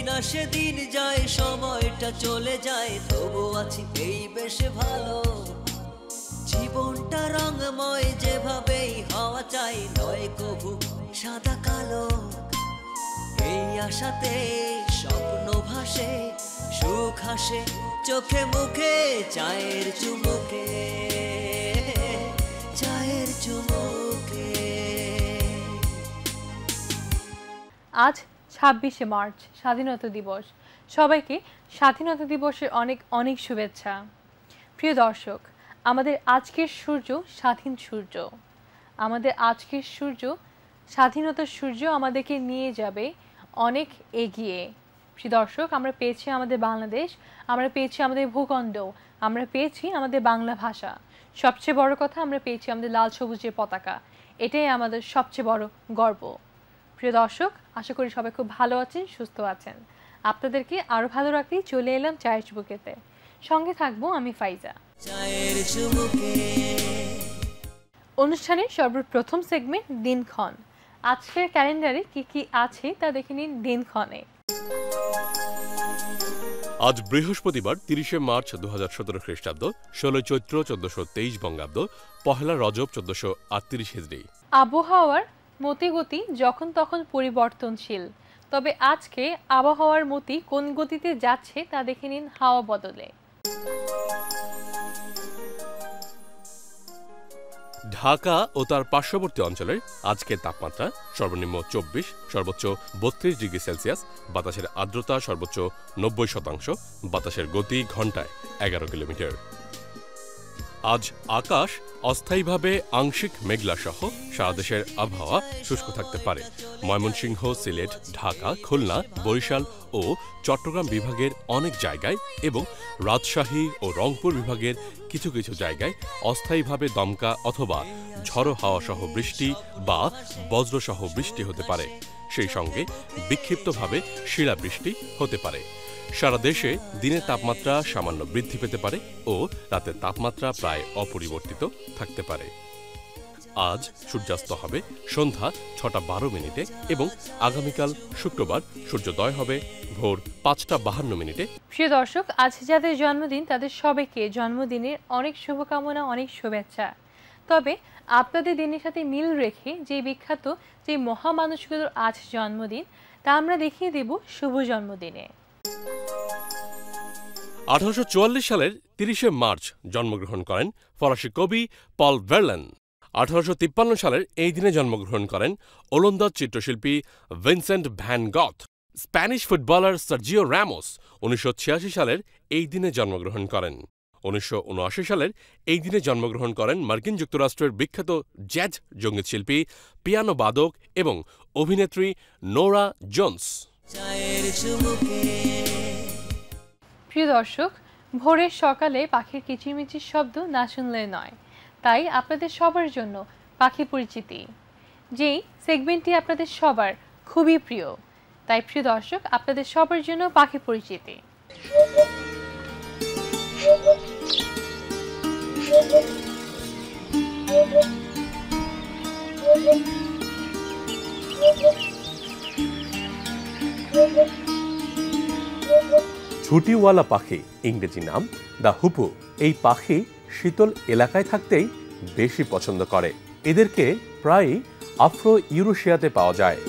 দিন আসে দিন যায়, সময়টা চলে যায়, তবু আছি এই বেশ ভালো। জীবনটা রঙময়, যেভাবেই হওয়া চাই, নয় কবু সাদা কালো। এই আশাতে স্বপ্ন ভাসে, সুখ হাসে চোখে মুখে, চায়ের চুমুকে, চায়ের চুমুকে। আজ 26শে মার্চ, স্বাধীনতা দিবস। সবাইকে স্বাধীনতা দিবসের অনেক অনেক শুভেচ্ছা। প্রিয় দর্শক, আমাদের আজকের সূর্য স্বাধীন সূর্য। আমাদের আজকের সূর্য, স্বাধীনতার সূর্য আমাদেরকে নিয়ে যাবে অনেক এগিয়ে। প্রিয় দর্শক, আমরা পেয়েছি আমাদের বাংলাদেশ, আমরা পেয়েছি আমাদের ভূখণ্ড, আমরা পেয়েছি আমাদের বাংলা ভাষা। সবচেয়ে বড় কথা, আমরা পেয়েছি আমাদের লাল সবুজের পতাকা। এটাই আমাদের সবচেয়ে বড় গর্ব। প্রিয় দর্শক, আশা করি সবাই খুব ভালো আছেন, সুস্থ আছেন। আপনাদেরকে আরও ভালো রাখতেই চলে এলাম চায়ের চুমুকেতে। সঙ্গে থাকবো আমি ফাইজা। অনুষ্ঠানের সর্বপ্রথম সেগমেন্ট দিনক্ষণ। আজকের ক্যালেন্ডারে কি কি আছে তা দেখে নিন দিনক্ষণে। আজ বৃহস্পতিবার 30শে মার্চ 2017 খ্রিস্টাব্দ, 16 চৈত্র 1423 বঙ্গাব্দ, পহেলা রজব 1438 হিজরি। আবহাওয়ার মতিগতি যখন তখন পরিবর্তনশীল, তবে আজকে আবহাওয়ার মতি কোন গতিতে যাচ্ছে তা দেখে নিন হাওয়া বদলে। ঢাকা ও তার পার্শ্ববর্তী অঞ্চলের আজকের তাপমাত্রা সর্বনিম্ন 24, সর্বোচ্চ 32 ডিগ্রি সেলসিয়াস, বাতাসের আর্দ্রতা সর্বোচ্চ 90%, বাতাসের গতি ঘন্টায় 11 কিলোমিটার। আজ আকাশ অস্থায়ীভাবে আংশিক মেঘলা সহ সারা দেশের আবহাওয়া শুষ্ক থাকতে পারে। ময়মনসিংহ, সিলেট, ঢাকা, খুলনা, বরিশাল ও চট্টগ্রাম বিভাগের অনেক জায়গায় এবং রাজশাহী ও রংপুর বিভাগের কিছু কিছু জায়গায় অস্থায়ীভাবে দমকা অথবা ঝড়ো হাওয়া সহ বৃষ্টি বা বজ্রসহ বৃষ্টি হতে পারে। সেই সঙ্গে বিক্ষিপ্তভাবে শিলাবৃষ্টি হতে পারে। সারা দেশে দিনের তাপমাত্রা সামান্য বৃদ্ধি পেতে পারে ও রাতের তাপমাত্রা প্রায় অপরিবর্তিত থাকতে পারে। আজ সূর্যাস্ত হবে সন্ধ্যা 6:12 এবং আগামীকাল শুক্রবার সূর্যোদয় হবে ভোর 5:52। প্রিয় দর্শক, আজ যাদের জন্মদিন তাদের সবাইকে জন্মদিনের অনেক শুভকামনা, অনেক শুভেচ্ছা। তবে আপনাদের দিনের সাথে মিল রেখে যে বিখ্যাত যে মহামানুষগুলোর আজ জন্মদিন তা আমরা দেখিয়ে দেব শুভ জন্মদিনে। 1844 সালের 30শে মার্চ জন্মগ্রহণ করেন ফরাসি কবি পল ভার্লেন। 1853 সালের এই দিনে জন্মগ্রহণ করেন ওলন্দাজ চিত্রশিল্পী Vincent van Goth. Spanish footballer Sergio Ramos 1986 সালের এই দিনে জন্মগ্রহণ করেন। 1979 সালের এই দিনে জন্মগ্রহণ করেন মার্কিন যুক্তরাষ্ট্রের বিখ্যাত জ্যাজ সঙ্গীতশিল্পী, পিয়ানো বাদক এবং অভিনেত্রী নোরা জোন্স। প্রিয় দর্শক, ভোরের সকালে পাখির কিচিরমিচির শব্দ না শুনলে নয়, তাই আপনাদের সবার জন্য পাখি পরিচিতি, যেই সেগমেন্টটি আপনাদের সবার খুবই প্রিয়। তাই প্রিয় দর্শক, আপনাদের সবার জন্য পাখি পরিচিতি। ছুটিওয়ালা পাখি, ইংরেজি নাম দ্য হুপু। এই পাখি শীতল এলাকায় থাকতেই বেশি পছন্দ করে। এদেরকে প্রায়ই আফ্রো ইউরেশিয়াতে পাওয়া যায়।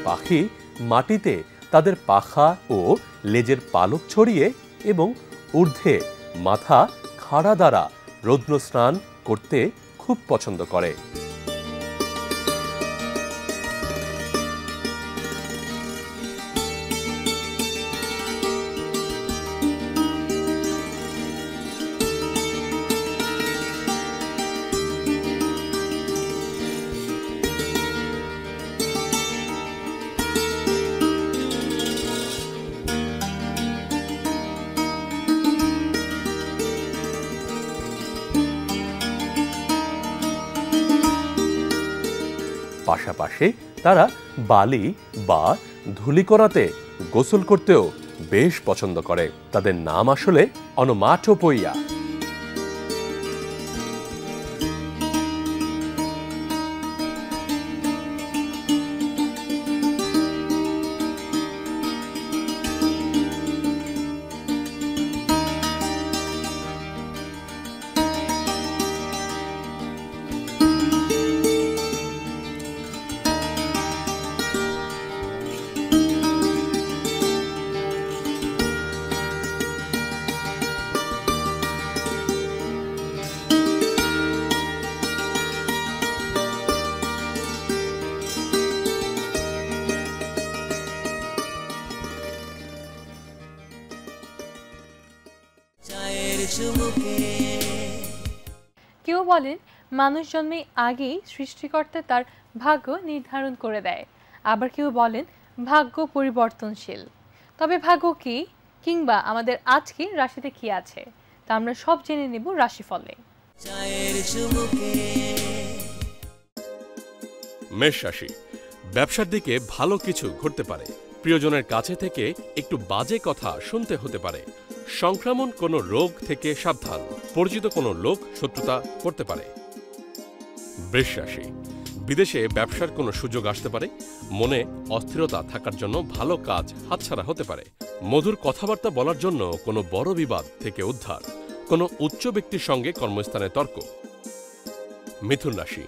পাখি মাটিতে তাদের পাখা ও লেজের পালক ছড়িয়ে এবং ঊর্ধ্বে মাথা খাড়া দ্বারা রৌদ্র স্নান করতে খুব পছন্দ করে। পাশাপাশি তারা বালি বা ধূলিকণাতে গোসল করতেও বেশ পছন্দ করে। তাদের নাম আসলে অনোমাটোপইয়া। কেউ বলেন মানুষ জন্মে আগেই সৃষ্টিকর্তা তার ভাগ্য নির্ধারণ করে দেয়, আবার কেউ বলেন ভাগ্য পরিবর্তনশীল। তবে ভাগ্য কি, কিংবা আমাদের আজকের রাশিতে কি আছে, তা আমরা সব জেনে নেব রাশিফলে। মেষ রাশি, ব্যবসার দিকে ভালো কিছু ঘটতে পারে। প্রিয়জনের কাছে থেকে একটু বাজে কথা শুনতে হতে পারে। সংক্রমণ কোনো রোগ থেকে সাবধান। পরিচিত কোনো লোক শত্রুতা করতে পারে। বৃষ রাশি, বিদেশে ব্যবসার কোনো সুযোগ আসতে পারে। মনে অস্থিরতা থাকার জন্য ভালো কাজ হাতছাড়া হতে পারে। মধুর কথাবার্তা বলার জন্য কোনো বড় বিবাদ থেকে উদ্ধার। কোনো উচ্চ ব্যক্তির সঙ্গে কর্মস্থানে তর্ক। মিথুন রাশি,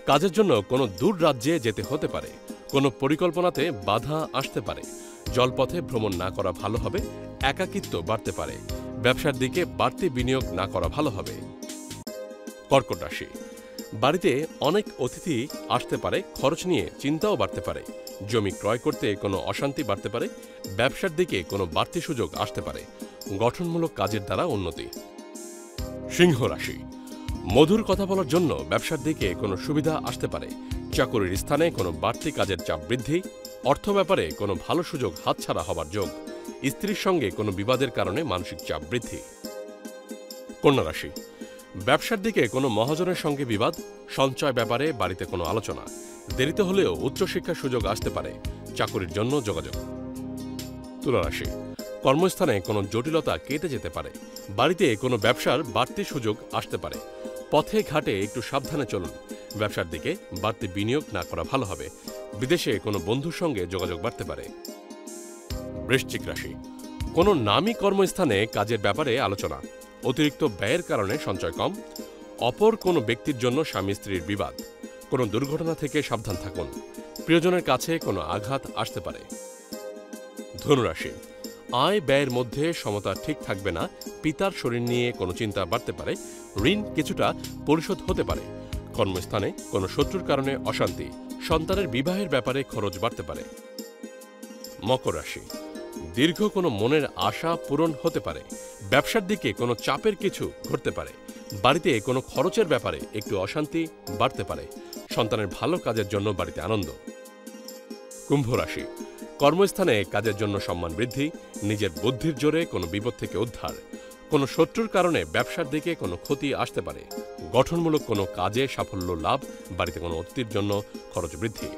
কাজের জন্য কোনো দূর রাজ্যে যেতে হতে পারে। কোনো পরিকল্পনাতে বাধা আসতে পারে। জলপথে ভ্রমণ না করা ভালো হবে। একাকিত্ব বাড়তে পারে। ব্যবসার দিকে বাড়তি বিনিয়োগ না করা ভালো হবে। কর্কট রাশি, বাড়িতে অনেক অতিথি আসতে পারে। খরচ নিয়ে চিন্তাও বাড়তে পারে। জমি ক্রয় করতে কোনো অশান্তি বাড়তে পারে। ব্যবসার দিকে কোনো বাড়তি সুযোগ আসতে পারে। গঠনমূলক কাজের দ্বারা উন্নতি। সিংহ রাশি, মধুর কথা বলার জন্য ব্যবসার দিকে কোনো সুবিধা আসতে পারে। চাকরির স্থানে কোনো বাড়তি কাজের চাপ বৃদ্ধি। অর্থ ব্যাপারে কোনো ভালো সুযোগ হাতছাড়া হবার যোগ। স্ত্রীর সঙ্গে কোনো বিবাদের কারণে মানসিক চাপ বৃদ্ধি। কন্যা রাশি, ব্যবসার দিকে কোনো মহাজনের সঙ্গে বিবাদ। সঞ্চয় ব্যাপারে বাড়িতে কোনো আলোচনা। দেরিতে হলেও উচ্চশিক্ষার সুযোগ আসতে পারে। চাকরির জন্য যোগাযোগ। তুলা রাশি, কর্মস্থানে কোনো জটিলতা কেটে যেতে পারে। বাড়িতে কোনো ব্যবসার বাড়তি সুযোগ আসতে পারে। পথে ঘাটে একটু সাবধানে চলুন। ব্যবসার দিকে বাড়তি বিনিয়োগ না করা ভালো হবে। বিদেশে কোনো বন্ধুর সঙ্গে যোগাযোগ বাড়তে পারে। বৃশ্চিক রাশি, কোনো নামী কর্মস্থানে কাজের ব্যাপারে আলোচনা। অতিরিক্ত ব্যয়ের কারণে সঞ্চয় কম। অপর কোনো ব্যক্তির জন্য স্বামী স্ত্রীর বিবাদ। কোনো দুর্ঘটনা থেকে সাবধান থাকুন। প্রিয়জনের কাছে কোনো আঘাত আসতে পারে। ধনুরাশি, আয় ব্যয়ের মধ্যে সমতা ঠিক থাকবে না। পিতার শরীর নিয়ে কোনো চিন্তা বাড়তে পারে। ঋণ কিছুটা পরিশোধ হতে পারে। কর্মস্থানে কোনো শত্রুর কারণে অশান্তি। সন্তানের বিবাহের ব্যাপারে খরচ বাড়তে পারে। মকর রাশি, দীর্ঘ কোনো মনের আশা পূরণ হতে পারে। ব্যবসার দিকে কোনো চাপের কিছু ঘটতে পারে। বাড়িতে কোনো খরচের ব্যাপারে একটু অশান্তি বাড়তে পারে। সন্তানের ভালো কাজের জন্য বাড়িতে আনন্দ। কুম্ভ রাশি, কর্মস্থানে কাজের জন্য সম্মান বৃদ্ধি। নিজের বুদ্ধির জোরে কোনো বিপদ থেকে উদ্ধার। কোনো শত্রুর কারণে ব্যবসার দিকে কোনো ক্ষতি আসতে পারে। গঠনমূলক কোনো কাজে সাফল্য লাভ। বাড়িতে কোনো অতিথির জন্য খরচ বৃদ্ধি।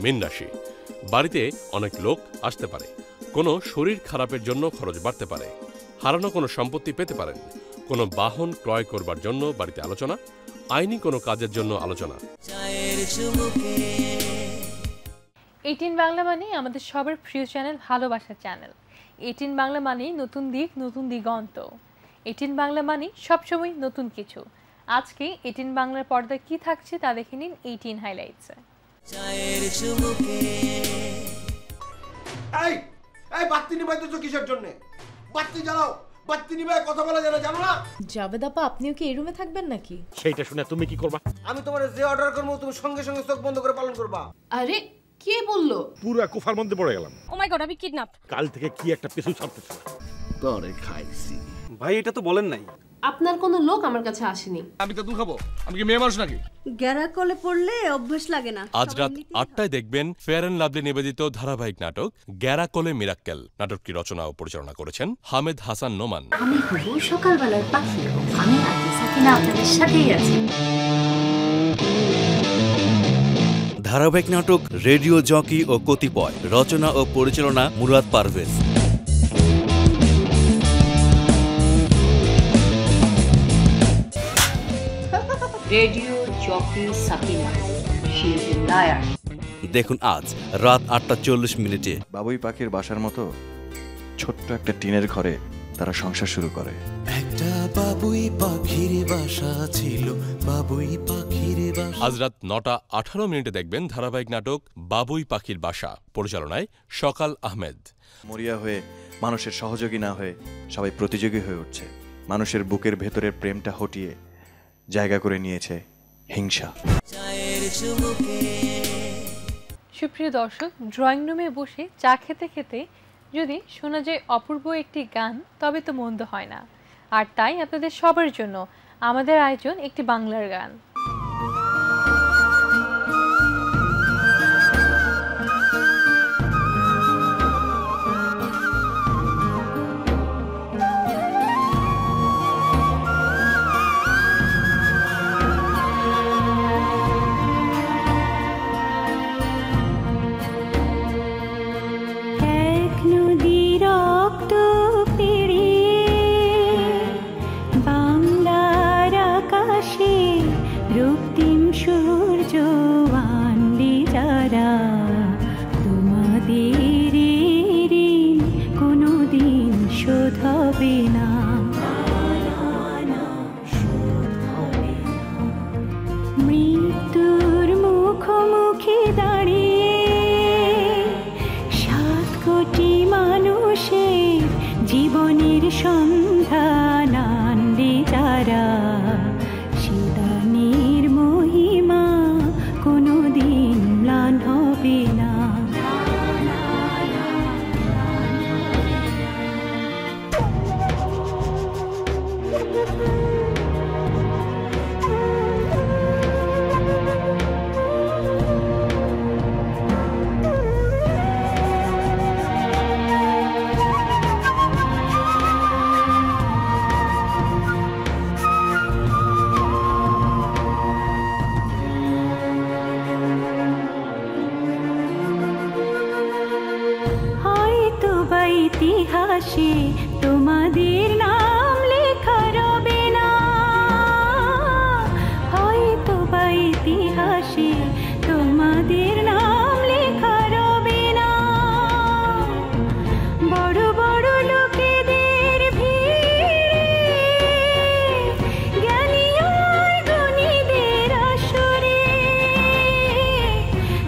মীন রাশি, বাড়িতে অনেক লোক আসতে পারে। কোনো শরীর খারাপের জন্য খরচ বাড়তে পারে। হারানো কোনো সম্পত্তি পেতে পারেন। কোনো বাহন ক্রয় করবার জন্য বাড়িতে আলোচনা। আইনি কোনো কাজের জন্য আলোচনা। 18 বাংলা মানে আমাদের সবার প্রিয় চ্যানেল, ভালোবাসার চ্যানেল। 18 বাংলা মানে নতুন দিক, নতুন দিগন্ত। 18 বাংলা মানে সবসময় নতুন কিছু। আজকে 18 বাংলার পর্দায় কি থাকছে তা দেখে নিন 18 হাইলাইটসে। এই এই বাতি নিবাইতেছো কিসের জন্য? বাতি জ্বালাও, বাতি নিবাই কথা বলা যায় না, জানো না? জাবেদ আপা, আপনিও কি এই রুমে থাকবেন নাকি? সেইটা শুনে তুমি কি করবা? আমি তোমার যে অর্ডার করবো তুমি সঙ্গে সঙ্গে চোখ বন্ধ করে পালন করবা। আরে কে বললো? পুরা কুফার মধ্যে পড়ে গেলাম। ও মাই গড, আমি কিডন্যাপ। কাল থেকে কি একটা পিছু ছাড়তেছে না। তোরে খাইছি। ভাই এটা তো বলেন নাই। আপনার কোনো লোক আমার কাছে আসেনি। আমি তো দুধ খাবো, আমি কি মেয়ে মানুষ নাকি? গ্যারাকলে পড়লে অভ্যাস লাগে না। আজ রাত 8টায় দেখবেন ফেয়ার অ্যান্ড লাভলি নিবেদিত ধারাবাহিক নাটক গ্যারাকলে মিরাক্কেল। নাটকটি রচনা ও পরিচালনা করেছেন হামেদ হাসান নোমান। আমি হব সকালবেলার পাখি, আমি আগে সাকিনা আপনাদের সাথেই আছি। ধারাবাহিক নাটক রেডিও জকি ও কতিপয়, রচনা ও পরিচালনা Murad Parvez. Radio jockey Sakina, she is a liar. দেখুন আজ রাত 8:40 বাবুই পাখির বাসার মতো ছোট্ট একটা টিনের ঘরে তারা সংসার শুরু করে। একটা বাবুই পাখির বাসা ছিল, বাবুই পাখির বাসা। আজ রাত 9:18 দেখবেন ধারাবাহিক নাটক বাবুই পাখির বাসা, পরিচালনায় সকাল আহমেদ। মরিয়া হয়ে মানুষের সহযোগী না হয়ে সবাই প্রতিযোগী হয়ে উঠছে। মানুষের বুকের ভেতরের প্রেমটা হটিয়ে জায়গা করে নিয়েছে হিংসা। সুপ্রিয় দর্শক, ড্রয়িং রুমে বসে চা খেতে খেতে যদি শোনা যায় অপূর্ব একটি গান, তবে তো মন্দ হয় না। আর তাই আপনাদের সবার জন্য আমাদের আয়োজন একটি বাংলার গান। মৃত্যুর মুখোমুখি দাঁড়িয়ে 7 কোটি মানুষের জীবনের সন্ধান আনলে যারা, সেদানের মহিমা কোনোদিন ম্লান হবে না। ইতিহাসে তোমাদের নাম লেখা রবে না, হয়তো বা ইতিহাসে তোমাদের নাম লেখা রবে না। বড় বড় লোকেদের ভিড়ে, জ্ঞানী আর গুণীদের আসরে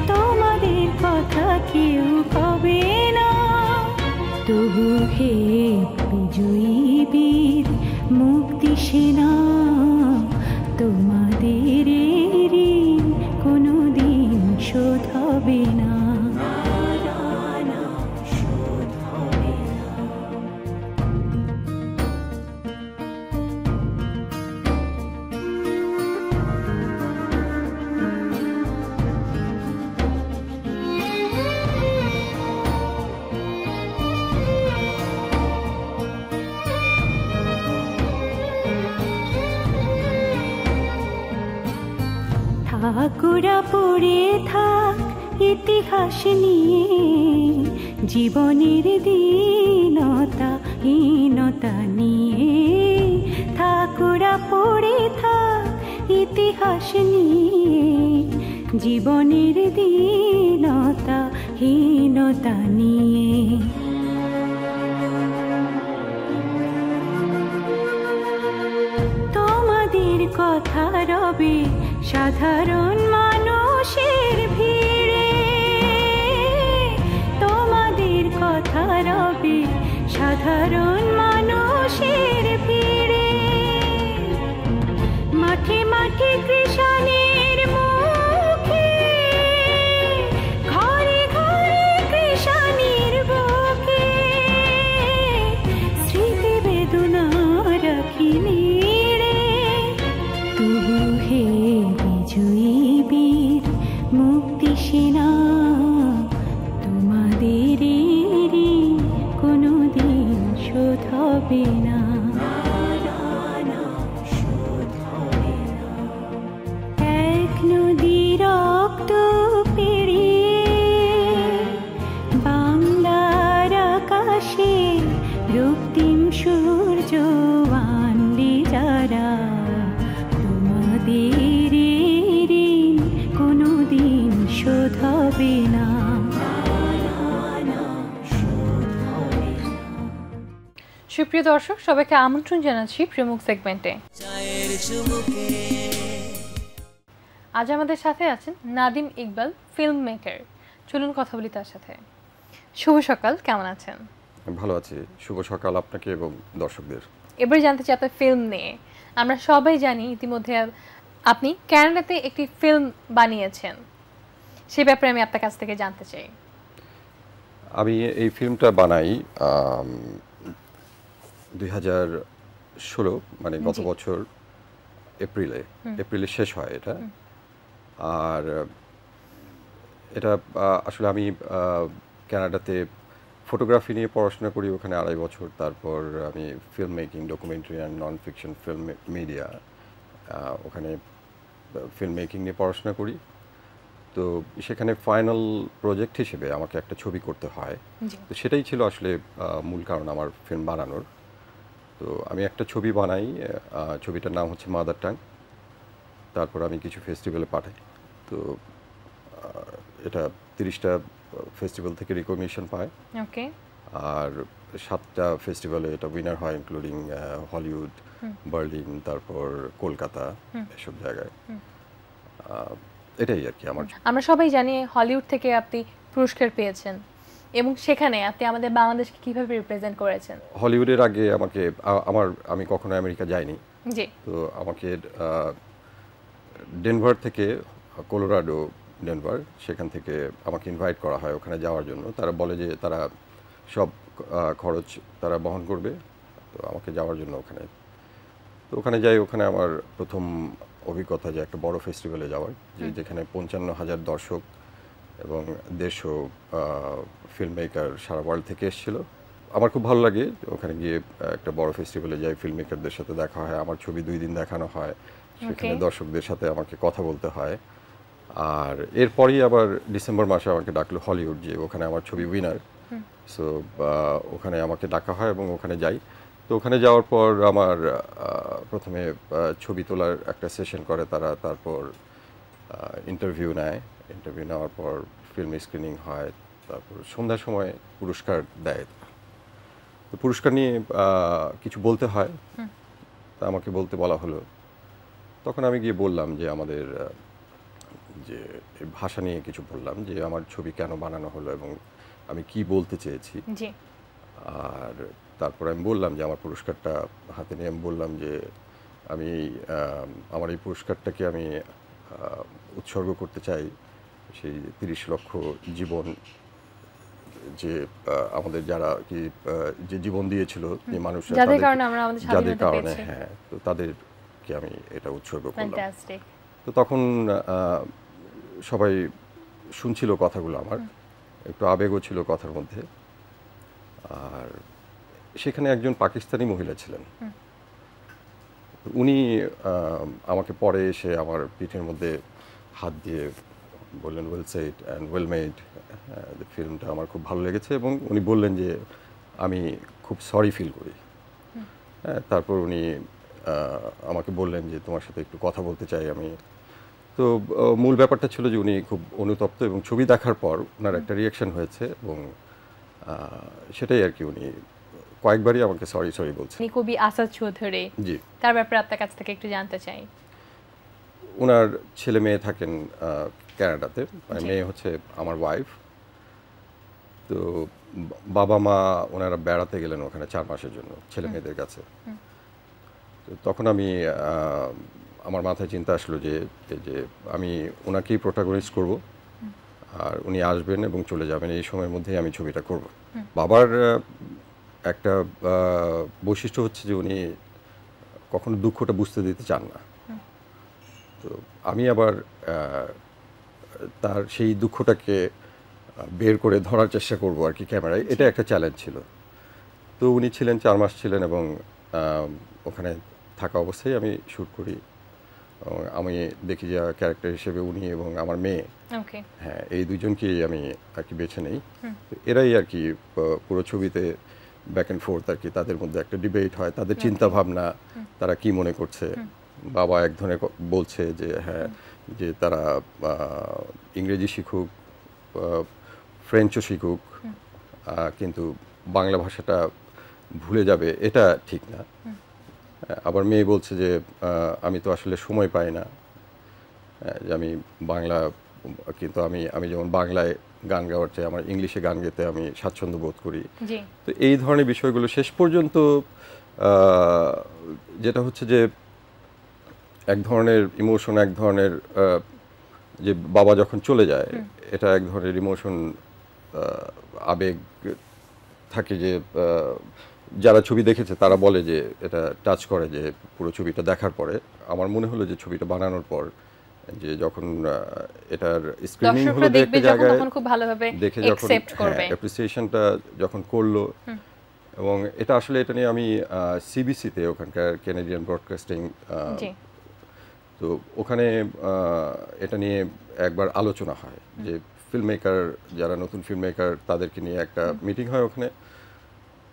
তোমাদের কথা কেউ কবে না। তবু হে বিজয়ী বীর মুক্তি সেনা, তোমাদের ঋণ কোনোদিন শোধ হবে না। ঠাকুরা পড়ে থাক ইতিহাস নিয়ে, জীবনের দীনতা হীনতা নিয়ে। ঠাকুরা পড়ে থাক ইতিহাস নিয়ে, জীবনের দীনতা হীনতা নিয়ে। তোমাদের কথা রবে সাধারণ মানুষের ভিড়ে, তোমাদের কথা রবে সাধারণ মানুষের ভিড়ে। মাঠে মাঠে কৃষাণের মুখে, ঘরে ঘরে কৃষাণের বুকে, স্মৃতি বেদনা রাখিনি রে। তবু হে বিজয়ী বীর মুক্তি সেনা, তোমাদের ঋণ কোনোদিন শোধ হবে না। এক নদী রক্ত সুপ্রিয় দর্শক, সবাইকে আমন্ত্রণ জানাচ্ছি প্রমুখ সেগমেন্টে। আজ আমাদের সাথে আছেন নাদিম ইকবাল, ফিল্ম মেকার। চলুন কথা বলি তার সাথে। শুভ সকাল, কেমন আছেন? ভালো আছি। শুভ সকাল আপনাকে এবং দর্শকদের। এবার জানতে চাই আপনার ফিল্ম নিয়ে। আমরা সবাই জানি ইতিমধ্যে আপনি কানাডাতে একটি ফিল্ম বানিয়েছেন, সে ব্যাপারে আমি আপনার কাছ থেকে জানতে চাই। আমি এই ফিল্মটা বানাই 2016, মানে গত বছর এপ্রিলে শেষ হয় এটা। আর এটা আসলে আমি কানাডাতে ফটোগ্রাফি নিয়ে পড়াশোনা করি ওখানে 2.5 বছর। তারপর আমি film making, documentary and non fiction film media, ওখানে ফিল্ম মেকিং নিয়ে পড়াশোনা করি। তো সেখানে ফাইনাল প্রজেক্ট হিসেবে আমাকে একটা ছবি করতে হয়, তো সেটাই ছিল আসলে মূল কারণ আমার ফিল্ম বানানোর। তো আমি একটা ছবি বানাই, ছবিটার নাম হচ্ছে মাদার টাং। তারপর আমি কিছু ফেস্টিভ্যালে পাঠাই। তো এটা 30টা ফেস্টিভ্যাল থেকে রিকগনিশন পায়। ওকে। আর 7টা ফেস্টিভ্যালে এটা উইনার হয়, ইনক্লুডিং হলিউড, বার্লিন, তারপর কলকাতা, এসব জায়গায়। এটাই আর কি আমার। আমরা সবাই জানি হলিউড থেকে আপনি পুরস্কার পেয়েছেন এবং সেখানে আপনি আমাদের বাংলাদেশকে কিভাবে রিপ্রেজেন্ট করেছেন? হলিউডের আগে আমি কখনো আমেরিকা যাইনি। জি। তো আমাকে ডেনভার থেকে, কলোরাডো ডেনভার, সেখান থেকে আমাকে ইনভাইট করা হয় ওখানে যাওয়ার জন্য। তারা বলে যে তারা সব খরচ তারা বহন করবে, তো আমাকে যাওয়ার জন্য ওখানে। তো ওখানে যাই, ওখানে আমার প্রথম অভিজ্ঞতা যে একটা বড় ফেস্টিভ্যালে যাওয়ার, যেখানে 55,000 দর্শক এবং 150 ফিল্ম মেকার সারা ওয়ার্ল্ড থেকে এসেছিল। আমার খুব ভালো লাগে ওখানে গিয়ে একটা বড় ফেস্টিভ্যালে যাই, ফিল্ম মেকারদের সাথে দেখা হয়, আমার ছবি 2 দিন দেখানো হয়, সেখানে দর্শকদের সাথে আমাকে কথা বলতে হয়। আর এরপরই আবার ডিসেম্বর মাসে আমাকে ডাকলো হলিউড, যে ওখানে আমার ছবি উইনার। সো ওখানে আমাকে ডাকা হয় এবং ওখানে যাই। তো ওখানে যাওয়ার পর আমার প্রথমে ছবি তোলার একটা সেশন করে তারা, তারপর ইন্টারভিউ নেয়। ইন্টারভিউ নেওয়ার পর ফিল্ম স্ক্রিনিং হয়, তারপর সন্ধ্যার সময় পুরস্কার দেয়। তো পুরস্কার নিয়ে কিছু বলতে হয়, তা আমাকে বলতে বলা হলো। তখন আমি গিয়ে বললাম যে আমাদের যে ভাষা নিয়ে কিছু বললাম, যে আমার ছবি কেন বানানো হলো এবং আমি কি বলতে চেয়েছি। আর তারপর আমি বললাম যে আমার পুরস্কারটা হাতে নিয়ে আমি বললাম যে আমি আমার এই পুরস্কারটাকে আমি উৎসর্গ করতে চাই সেই 30 লক্ষ জীবন, যে আমাদের যারা কি যে জীবন দিয়েছিল, যে মানুষরা যাদের কারণে, হ্যাঁ, তো তাদেরকে আমি এটা উৎসর্গ করলাম। তো তখন সবাই শুনছিল কথাগুলো, আমার একটু আবেগও ছিল কথার মধ্যে। আর সেখানে একজন পাকিস্তানি মহিলা ছিলেন, উনি আমাকে পরে এসে আমার পিঠের মধ্যে হাত দিয়ে বললেন, well said and well made, ফিল্মটা আমার খুব ভালো লেগেছে। এবং উনি বললেন যে আমি খুব সরি ফিল করি। তারপর উনি আমাকে বললেন যে তোমার সাথে একটু কথা বলতে চাই আমি। তো মূল ব্যাপারটা ছিল যে উনি খুব অনুতপ্ত, এবং ছবি দেখার পর ওনার একটা রিয়াকশন হয়েছে, এবং সেটাই আর কি, উনি কয়েকবারই আমাকে সরি বলছেন। কবি আসাদ চৌধুরী, জি, তার ব্যাপারে আপনার কাছ থেকে একটু জানতে চাই। ওনার ছেলে মেয়ে থাকেন কানাডাতে, মেয়ে হচ্ছে আমার ওয়াইফ। তো বাবা মা ওনারা বেড়াতে গেলেন ওখানে 4 মাসের জন্য ছেলে মেয়েদের কাছে। তো তখন আমি আমার মাথায় চিন্তা আসলো যে আমি ওনাকেই প্রোটাগনিস্ট করব, আর উনি আসবেন এবং চলে যাবেন, এই সময়ের মধ্যেই আমি ছবিটা করব। বাবার একটা বৈশিষ্ট্য হচ্ছে যে উনি কখনো দুঃখটা বুঝতে দিতে চান না। তো আমি আবার তার সেই দুঃখটাকে বের করে ধরার চেষ্টা করব আর কি ক্যামেরায়, এটা একটা চ্যালেঞ্জ ছিল। তো উনি ছিলেন 4 মাস ছিলেন, এবং ওখানে থাকা অবস্থায় আমি শ্যুট করি। আমি দেখি যে ক্যারেক্টার হিসেবে উনি এবং আমার মেয়ে, হ্যাঁ, এই দুজনকেই আমি আর কি বেছে নেই। এরাই আর কি পুরো ছবিতে ব্যাক অ্যান্ড ফোর্থ আর কি, তাদের মধ্যে একটা ডিবেট হয়, তাদের চিন্তা ভাবনা, তারা কি মনে করছে। বাবা এক ধরনের বলছে যে হ্যাঁ, যে তারা ইংরেজি শিখুক, ফ্রেঞ্চও শিখুক, কিন্তু বাংলা ভাষাটা ভুলে যাবে এটা ঠিক না। আবার মেয়ে বলছে যে আমি তো আসলে সময় পাই না, যে আমি বাংলা, কিন্তু আমি যেমন বাংলায় গান গাওয়ার চেয়ে আমার ইংলিশে গান গেতে আমি স্বাচ্ছন্দ্য বোধ করি। তো এই ধরনের বিষয়গুলো শেষ পর্যন্ত যেটা হচ্ছে যে এক ধরনের ইমোশন, এক ধরনের যে বাবা যখন চলে যায়, এটা এক ধরনের ইমোশন, আবেগ থাকে যে যারা ছবি দেখেছে তারা বলে যে এটা টাচ করে, যে পুরো ছবিটা দেখার পরে আমার মনে হলো যে ছবিটা বানানোর পর যে যখন এটার স্ক্রিনিং হলো একটা জায়গায় দেখে যখন অ্যাপ্রিসিয়েশনটা যখন করলো, এবং এটা আসলে এটা নিয়ে আমি সিবিসিতে ওখানকার ক্যানাডিয়ান ব্রডকাস্টিং, তো ওখানে এটা নিয়ে একবার আলোচনা হয় যে ফিল্ম মেকার, যারা নতুন ফিল্ম মেকার তাদেরকে নিয়ে একটা মিটিং হয় ওখানে।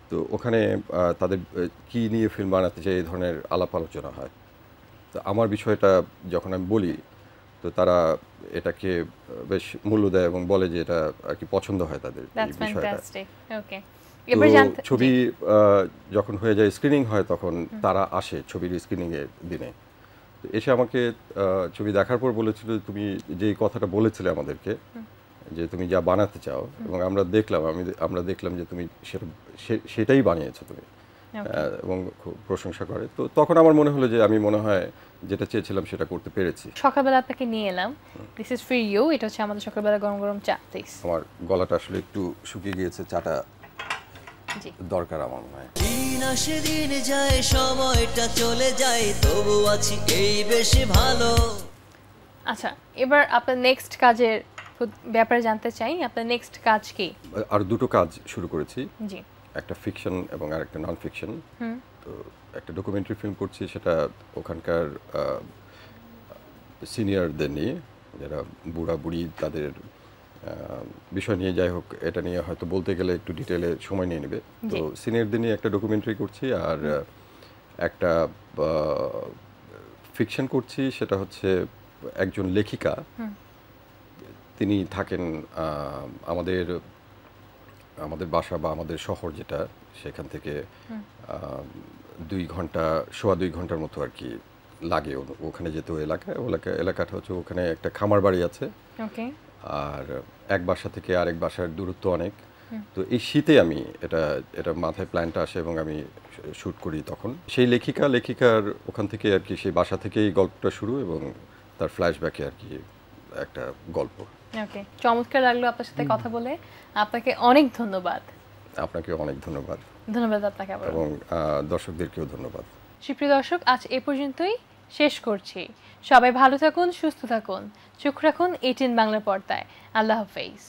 তো ওখানে তাদের কি নিয়ে ফিল্ম বানাতে চাই এই ধরনের আলাপ আলোচনা হয়। তো আমার বিষয়টা যখন আমি বলি, তো তারা এটাকে বেশ মূল্য দেয় এবং বলে যে এটা আর কি পছন্দ হয় তাদের এই বিষয়টা। ছবি যখন হয়ে যায়, স্ক্রিনিং হয়, তখন তারা আসে ছবির স্ক্রিনিং এর দিনে, এসে আমাকে ছবি দেখার পর বলেছিল তুমি যেই কথাটা বলেছিলে আমাদেরকে যে তুমি যা বানাতে চাও, এবং আমরা দেখলাম যে তুমি সেটাই বানিয়েছো তুমি, এবং খুব প্রশংসা করে। তো তখন আমার মনে হলো যে আমি মনে হয় যেটা চেয়েছিলাম সেটা করতে পেরেছি। সকালবেলা আপনাকে নিয়ে এলাম, দিস ইজ ফর ইউ, এটা হচ্ছে আমাদের সকালবেলা গরম গরম চা। প্লিজ। আমার গলাটা আসলে একটু শুকিয়ে গিয়েছে, চাটা দরকার আমার মনে হয়। সেদিন যায় সময়টা চলে যায়, তবু আছি এই বেশি ভালো। আচ্ছা, এবার আপনার নেক্সট কাজের ব্যাপারে জানতে চাই, আপনার নেক্সট কাজ কি? আর দুটো কাজ শুরু করেছি, জি, একটা ফিকশন এবং আরেকটা নন ফিকশন। তো একটা ডকুমেন্টারি ফিল্ম করছি, সেটা ওখানকার সিনিয়রদের নিয়ে, যারা বুড়া বুড়ি, তাদের বিষয় নিয়ে, যাই হোক এটা নিয়ে হয়তো বলতে গেলে একটু ডিটেলে সময় নিয়ে নেবে। তো সিনিয়রদের নিয়ে একটা ডকুমেন্টারি করছি, আর একটা ফিকশন করছি, সেটা হচ্ছে একজন লেখিকা, তিনি থাকেন আমাদের বাসা বা আমাদের শহর যেটা, সেখান থেকে 2 ঘন্টা, সোয়া 2 ঘন্টার মতো আর কি লাগে ওখানে যেতে। এলাকাটা হচ্ছে, ওখানে একটা খামার বাড়ি আছে, আর এক বাসা থেকে আরেক বাসার দূরত্ব অনেক। তো এই শীতে আমি এটা মাথায় প্ল্যানটা আসে এবং আমি শ্যুট করি। তখন সেই লেখিকার ওখান থেকে আর কি, সেই বাসা থেকেই গল্পটা শুরু, এবং তার ফ্ল্যাশব্যাকে আর কি একটা গল্প। ওকে, চমৎকার লাগলো আপনার সাথে কথা বলে, আপনাকে অনেক ধন্যবাদ। আপনাকে অনেক ধন্যবাদ। ধন্যবাদ আপনাকে, এবং দর্শকদেরকেও ধন্যবাদ। সুপ্রিয় দর্শক, আজ এ পর্যন্তই শেষ করছি। সবাই ভালো থাকুন, সুস্থ থাকুন, চোখ রাখুন 18 বাংলা পর্দায়। আল্লাহ হাফেজ।